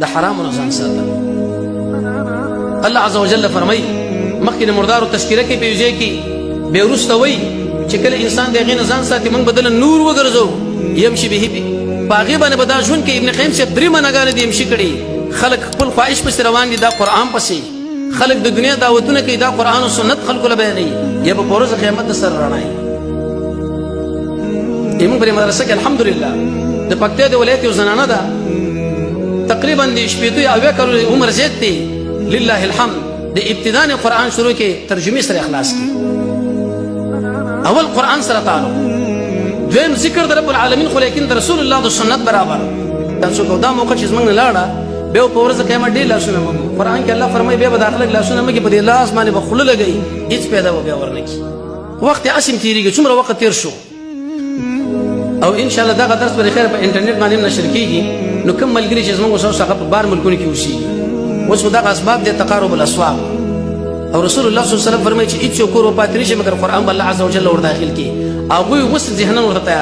د حرام نه ځان ساتل. الله عز وجل فرمایي مخکې مردار تذکره کې پیوځي کې به ورستوي چې کله انسان دغه نه ځان ساتي موږ بدل نور وګرځو يمشي به باغي باندې بدا ژوند کې ابن قیم صاحب درې منګانې دي يمشي کړي خلق خپل خواهش پس روان دي دا قران پسې خلق د دنیا دعوتونه کوي دا قران او سنت خلق له بیانوي یا په پروز قیامت سره رڼای. ایمو پر مدرسه کې الحمدلله د پکتیا د ولایت یو زنانه ده تقریبا د شپېتو یا اویا کلو عمر زیات دی لله الحمد د ابتداء قرآن شروع کې ترجمه سره اخلاص کی اول قرآن سره تعلق دویم ذکر د رب العالمین خو لیکن د رسول الله د سنت برابر تاسو کو دا موقع چې زمنګ نه لاړه به په ورځ قیامت دی لاسونه مو قرآن کې الله فرمایي به داخله لاسونه مګي په دې لاس باندې بخله لګي هیڅ پیدا و بیا ورنکی وخت اسیم تیریږي څومره وخت تیر شو او ان شاء الله دا درس په خیر په انټرنیټ باندې نشر کیږي نو کوم ملګری چې زموږ سره څنګه په بار ملکونو کې وشي اوس خو دا اسباب دي تقارب الاسواق او رسول الله صلی الله علیه وسلم فرمایي چې هیڅ کور او پاتې نشي مګر قرآن الله عز وجل ور داخل کی او وي وس ذهنن ورته